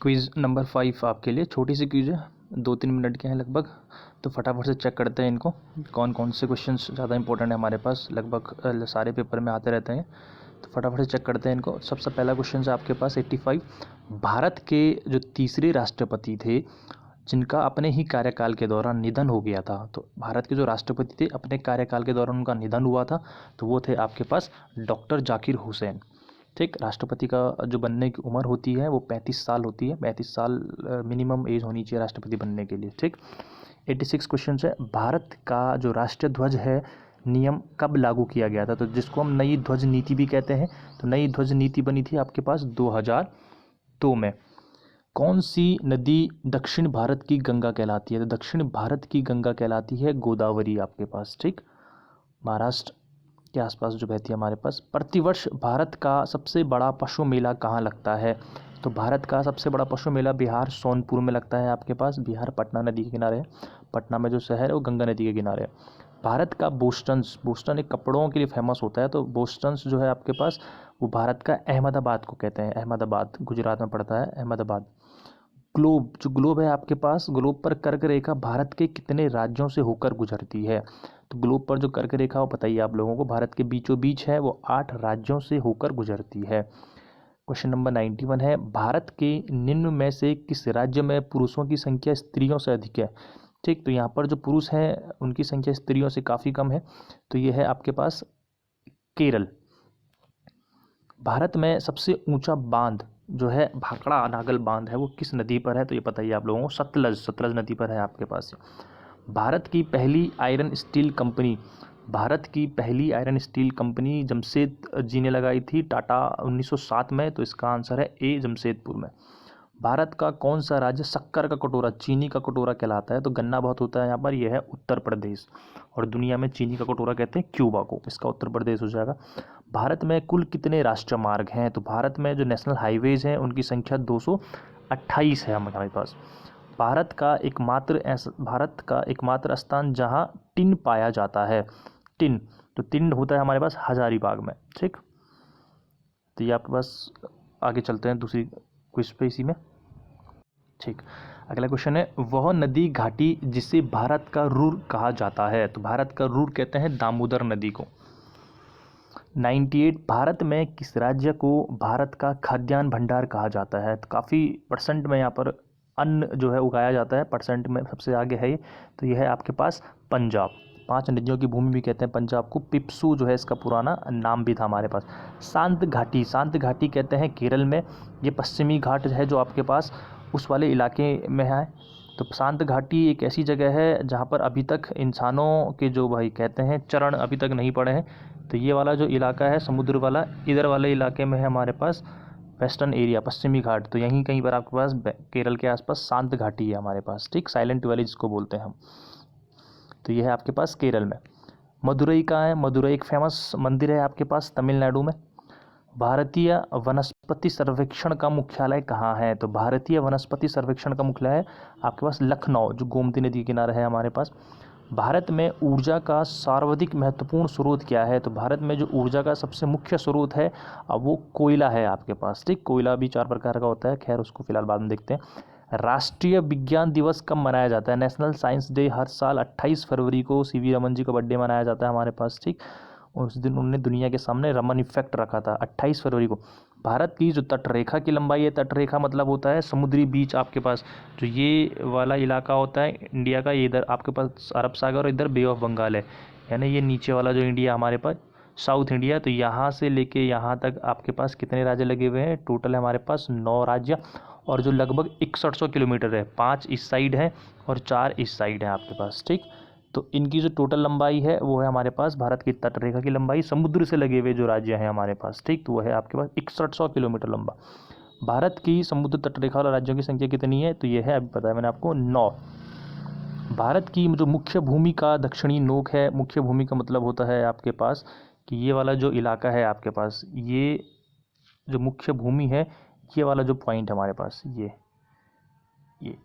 Quiz number 5 आपके लिए छोटी सी क्विज़ है, 2-3 मिनट के हैं लगभग। तो फटाफट से चेक करते हैं इनको, कौन कौन से क्वेश्चंस ज़्यादा इंपॉर्टेंट है हमारे पास, लगभग सारे पेपर में आते रहते हैं। तो फटाफट से चेक करते हैं इनको। सबसे पहला क्वेश्चन है आपके पास 85। भारत के जो तीसरे राष्ट्रपति थे जिनका अपने ही कार्यकाल के दौरान निधन हो गया था, तो भारत के जो राष्ट्रपति थे अपने कार्यकाल के दौरान उनका निधन हुआ था, तो वो थे आपके पास डॉक्टर जाकिर हुसैन। ठीक, राष्ट्रपति का जो बनने की उम्र होती है वो 35 साल होती है। 35 साल मिनिमम एज होनी चाहिए राष्ट्रपति बनने के लिए। ठीक, 86 क्वेश्चन है, भारत का जो राष्ट्रीय ध्वज है नियम कब लागू किया गया था, तो जिसको हम नई ध्वज नीति भी कहते हैं। तो नई ध्वज नीति बनी थी आपके पास 2002 में। कौन सी नदी दक्षिण भारत की गंगा कहलाती है, तो दक्षिण भारत की गंगा कहलाती है गोदावरी आपके पास। ठीक, महाराष्ट्र के आसपास जो बहती है हमारे पास। प्रतिवर्ष भारत का सबसे बड़ा पशु मेला कहाँ लगता है, तो भारत का सबसे बड़ा पशु मेला बिहार सोनपुर में लगता है आपके पास। बिहार पटना नदी के किनारे है। पटना में जो शहर है वो गंगा नदी के किनारे है। भारत का बोस्टन एक कपड़ों के लिए फेमस होता है, तो बोस्टन जो है आपके पास वो भारत का अहमदाबाद को कहते हैं। अहमदाबाद गुजरात में पड़ता है, अहमदाबाद। ग्लोब, जो ग्लोब है आपके पास, ग्लोब पर कर्क रेखा भारत के कितने राज्यों से होकर गुजरती है, तो ग्लोब पर जो कर्क रेखा वो बताइए आप लोगों को, भारत के बीचों बीच है, वो 8 राज्यों से होकर गुजरती है। क्वेश्चन नंबर 91 है, भारत के निम्न में से किस राज्य में पुरुषों की संख्या स्त्रियों से अधिक है। ठीक, तो यहाँ पर जो पुरुष हैं उनकी संख्या स्त्रियों से काफ़ी कम है, तो ये है आपके पास केरल। भारत में सबसे ऊंचा बांध जो है भाखड़ा नागल बांध है वो किस नदी पर है, तो ये बताइए आप लोगों को। सतलज नदी पर है आपके पास। भारत की पहली iron steel company Jamshed ji ने लगाई थी, टाटा 1907 में, तो इसका आंसर है ए, जमशेदपुर में। भारत का कौन सा राज्य शक्कर का कटोरा, चीनी का कटोरा कहलाता है, तो गन्ना बहुत होता है यहाँ पर, यह है उत्तर प्रदेश। और दुनिया में चीनी का कटोरा कहते हैं क्यूबा को, इसका उत्तर प्रदेश हो जाएगा। भारत में कुल कितने राष्ट्रीय मार्ग हैं, तो भारत में जो नेशनल हाईवेज हैं उनकी संख्या 228 है हमारे पास। भारत का एकमात्र स्थान जहां टिन पाया जाता है, तो टिन होता है हमारे पास हजारीबाग में। ठीक, तो ये आपके पास, आगे चलते हैं दूसरी क्विज पे इसी में। ठीक, अगला क्वेश्चन है, वह नदी घाटी जिसे भारत का रुर कहा जाता है, तो भारत का रुर कहते हैं दामोदर नदी को। 98, भारत में किस राज्य को भारत का खाद्यान्न भंडार कहा जाता है, तो काफ़ी परसेंट में यहाँ पर अन्न जो है उगाया जाता है, परसेंट में सबसे आगे है ये, तो यह है आपके पास पंजाब। 5 नदियों की भूमि भी कहते हैं पंजाब को। पिप्सू जो है इसका पुराना नाम भी था हमारे पास। शांत घाटी कहते हैं केरल में, ये पश्चिमी घाट है जो आपके पास उस वाले इलाके में है। तो शांत घाटी एक ऐसी जगह है जहाँ पर अभी तक इंसानों के जो भाई कहते हैं चरण अभी तक नहीं पड़े हैं, तो ये वाला जो इलाका है समुद्र वाला, इधर वाले इलाके में है हमारे पास वेस्टर्न एरिया, पश्चिमी घाट, तो यहीं कहीं पर आपके पास केरल के आसपास शांत घाटी है हमारे पास। ठीक, साइलेंट वैली जिसको बोलते हैं हम, तो ये है आपके पास केरल में। मदुरई का है, मदुरई एक फेमस मंदिर है आपके पास तमिलनाडु में। भारतीय वनस्पति सर्वेक्षण का मुख्यालय कहाँ है, तो भारतीय वनस्पति सर्वेक्षण का मुख्यालय आपके पास लखनऊ, जो गोमती नदी के किनारे है हमारे पास। भारत में ऊर्जा का सर्वाधिक महत्वपूर्ण स्रोत क्या है, तो भारत में जो ऊर्जा का सबसे मुख्य स्रोत है अब वो कोयला है आपके पास। ठीक, कोयला भी 4 प्रकार का होता है, खैर उसको फिलहाल बाद में देखते हैं। राष्ट्रीय विज्ञान दिवस कब मनाया जाता है, नेशनल साइंस डे हर साल 28 फरवरी को सीवी रमन जी का बर्थडे मनाया जाता है हमारे पास। ठीक, उस दिन उन्होंने दुनिया के सामने रमन इफेक्ट रखा था 28 फरवरी को। भारत की जो तटरेखा की लंबाई है, तटरेखा मतलब होता है समुद्री बीच आपके पास, जो ये वाला इलाका होता है इंडिया का, ये इधर आपके पास अरब सागर और इधर बे ऑफ बंगाल है, यानी ये नीचे वाला जो इंडिया हमारे पास साउथ इंडिया, तो यहाँ से लेके यहाँ तक आपके पास कितने राज्य लगे हुए हैं, टोटल है हमारे पास 9 राज्य, और जो लगभग 6100 किलोमीटर है, 5 इस साइड है और 4 इस साइड है आपके पास। ठीक, तो इनकी जो टोटल लंबाई है वो है हमारे पास भारत की तटरेखा की लंबाई, समुद्र से लगे हुए जो राज्य हैं हमारे पास। ठीक, तो वो है आपके पास 6100 किलोमीटर लंबा। भारत की समुद्र तटरेखा वाले राज्यों की संख्या कितनी है, तो ये है, अभी बताया मैंने आपको, 9। भारत की जो मुख्य भूमि का दक्षिणी नोक है, मुख्य भूमि का मतलब होता है आपके पास कि ये वाला जो इलाका है आपके पास, ये जो मुख्य भूमि है, ये वाला जो पॉइंट है हमारे पास, ये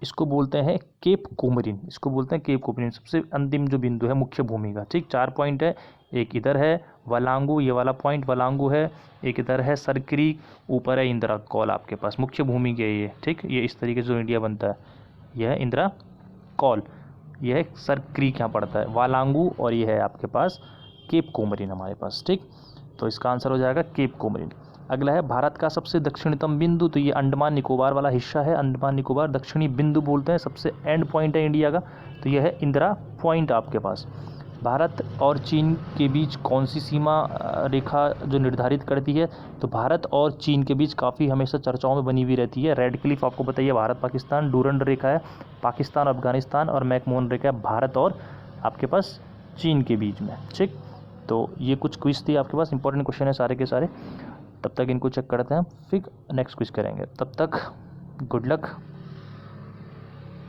इसको बोलते हैं केप कोमरिन, इसको बोलते हैं केप कोमरिन, सबसे अंतिम जो बिंदु है मुख्य भूमि का। ठीक, 4 पॉइंट है, एक इधर है वलांगू, ये वाला पॉइंट वलांगू है, एक इधर है सर क्रीक, ऊपर है इंदिरा कॉल आपके पास, मुख्य भूमि के ये, ठीक। ये इस तरीके से जो इंडिया बनता है, यह है इंदिरा कॉल, यह है सर क्रीक यहाँ पड़ता है वालांगू, और ये है आपके पास केप कोमरिन हमारे पास, ठीक। तो इसका आंसर हो जाएगा केप कोमरिन। अगला है भारत का सबसे दक्षिणतम बिंदु, तो ये अंडमान निकोबार वाला हिस्सा है, अंडमान निकोबार दक्षिणी बिंदु बोलते हैं, सबसे एंड पॉइंट है इंडिया का, तो यह है इंदिरा पॉइंट आपके पास। भारत और चीन के बीच कौन सी सीमा रेखा जो निर्धारित करती है, तो भारत और चीन के बीच काफ़ी हमेशा चर्चाओं में बनी हुई रहती है। रेड क्लिफ आपको बताइए भारत पाकिस्तान, डूरंड रेखा है पाकिस्तान और अफगानिस्तान, और मैकमोहन रेखा है भारत और आपके पास चीन के बीच में, ठीक। तो ये कुछ क्विज थी आपके पास, इंपॉर्टेंट क्वेश्चन है सारे के सारे। तब तक इनको चेक करते हैं, फिर नेक्स्ट क्विज करेंगे। तब तक गुड लक।